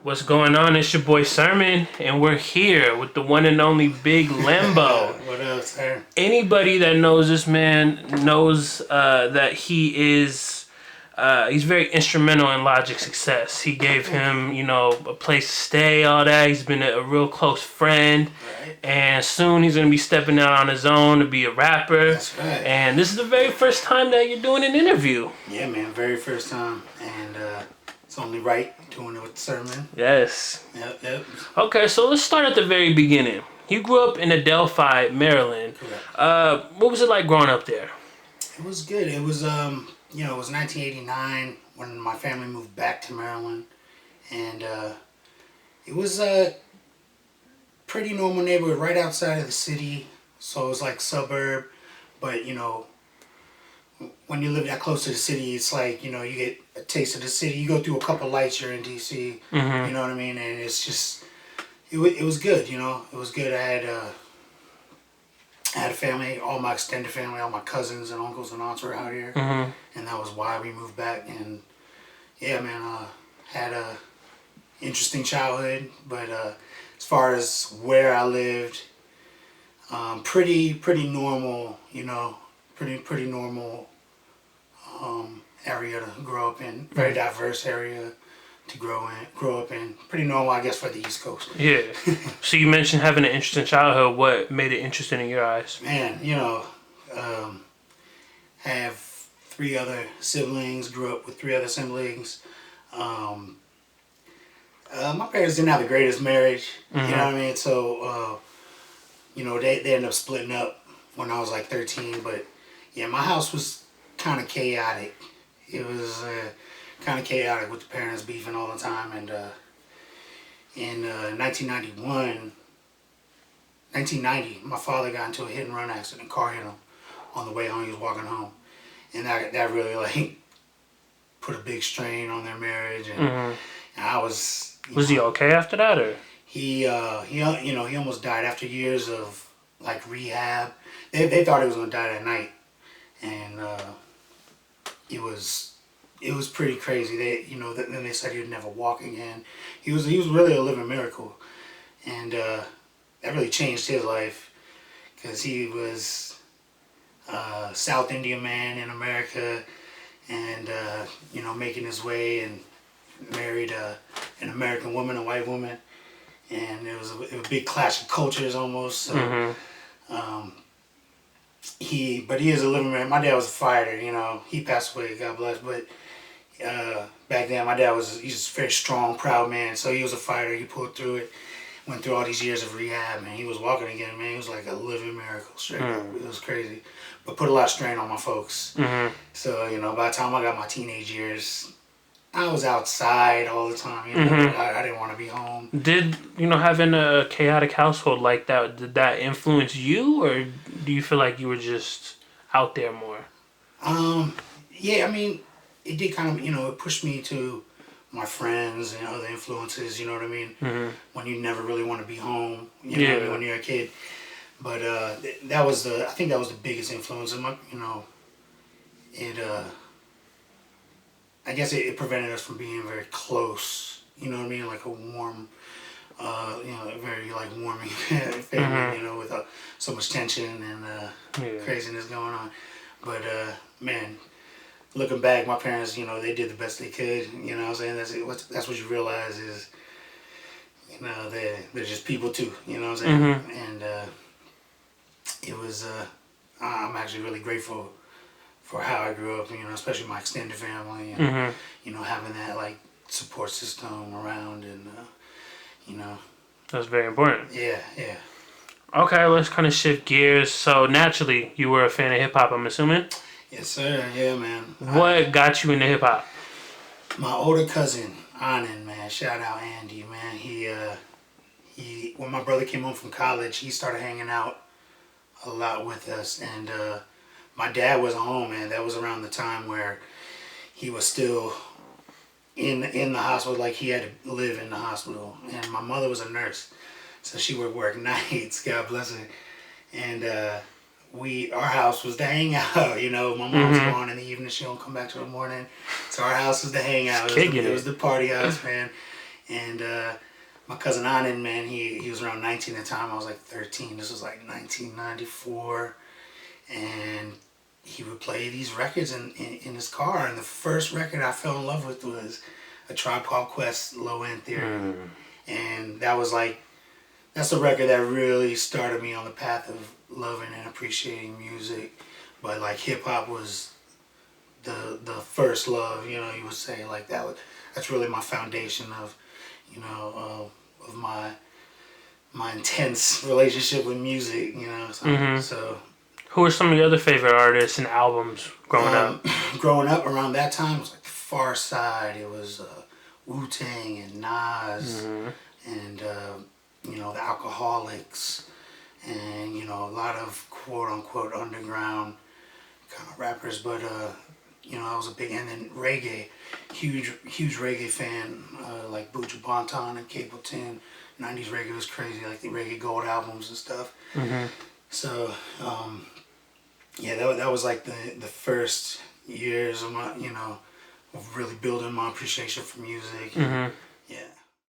What's going on? It's your boy Sermon, and we're here with the one and only Big Lenbo. What else, sir? Anybody that knows this man knows that he's very instrumental in Logic's success. He gave him, a place to stay, all that. He's been a real close friend. Right. And soon he's going to be stepping out on his own to be a rapper. That's right. And this is the very first time that you're doing an interview. Yeah, man. Very first time. And it's only right doing it with the Sermon. Yes. Yep. Okay, so let's start at the very beginning. You grew up in Adelphi, Maryland. Correct. What was it like growing up there? It was good. It was, it was 1989 when my family moved back to Maryland. And it was a pretty normal neighborhood right outside of the city. So it was like suburb. But, when you live that close to the city, it's like, you get a taste of the city. You go through a couple lights, you're in D.C., Mm-hmm. you know what I mean? And it's just, it was good, It was good. I had a family, all my extended family, all my cousins and uncles and aunts were out here. Mm-hmm. And that was why we moved back. And, yeah, man, had a interesting childhood. But as far as where I lived, pretty normal, pretty normal area to grow up in. Very diverse area to grow up in. Pretty normal, I guess, for the East Coast. Yeah. So you mentioned having an interesting childhood. What made it interesting in your eyes? Man, have three other siblings. Grew up with three other siblings. My parents didn't have the greatest marriage. Mm-hmm. You know what I mean? So, they ended up splitting up when I was like 13. But yeah, my house was kind of chaotic. It was kind of chaotic with the parents beefing all the time. And in 1990, my father got into a hit and run accident. Car hit him on the way home. He was walking home, and that really like put a big strain on their marriage. And, Mm-hmm. and I was. Was he okay after that, or? He almost died after years of like rehab. They thought he was gonna die that night, and it was pretty crazy. Then they said he would never walk again. He was really a living miracle, and that really changed his life, because he was a South Indian man in America, and making his way, and married an American woman, a white woman, and it was a big clash of cultures almost. So, Mm-hmm. But he is a living man. My dad was a fighter. He passed away, God bless. But back then, my dad he's a very strong, proud man. So he was a fighter. He pulled through it. Went through all these years of rehab, and he was walking again, man. He was like a living miracle, straight up. It was crazy, but put a lot of strain on my folks. Mm-hmm. So by the time I got my teenage years, I was outside all the time. Mm-hmm. I didn't want to be home. Did having a chaotic household like that, did that influence you, or do you feel like you were just out there more? Yeah, I mean, it did kind of, it pushed me to my friends and other influences. You know what I mean? Mm-hmm. When you never really want to be home. You know Yeah. what I mean, when you're a kid. But I think that was the biggest influence. And I guess it prevented us from being very close. You know what I mean? Like a warm, very like warming family. Mm-hmm. With so much tension and craziness going on. But man, looking back, my parents, they did the best they could. You know what I'm saying? That's what you realize is, they're just people too. You know what I'm saying? Mm-hmm. And it was. I'm actually really grateful for how I grew up, especially my extended family, and Mm-hmm. Having that like support system around, and That's very important. yeah. Okay, let's kind of shift gears. So naturally, you were a fan of hip hop, I'm assuming. Yes, sir. Yeah, man. What got you into hip hop? My older cousin, Anand, man, shout out Andy, man. He when my brother came home from college, he started hanging out a lot with us, and my dad wasn't home, man. That was around the time where he was still in the hospital, like he had to live in the hospital. And my mother was a nurse, so she would work nights, God bless her. And our house was the hangout. My mom's gone in the evening; she don't come back till the morning. So our house was the hangout. It was the party house, man. And my cousin Anand, man, he was around 19 at the time. I was like 13. This was like 1994, and he would play these records in his car. And the first record I fell in love with was A Tribe Called Quest, Low End Theory, and that was like that's a record that really started me on the path of loving and appreciating music. But like hip hop was the first love, you know, you would say like that's really my foundation of, you know, of my intense relationship with music, you know. So Who are some of your other favorite artists and albums growing up? growing up around that time it was like Far Side, it was Wu Tang and Nas, and you know, the Alcoholics, and you know, a lot of quote unquote underground kind of rappers. But you know, I was a big, and then reggae, huge reggae fan, like Buju Banton and Cable 10. 90s reggae was crazy, like the Reggae Gold albums and stuff. So yeah, that was like the first years of my, you know, of really building my appreciation for music. Yeah.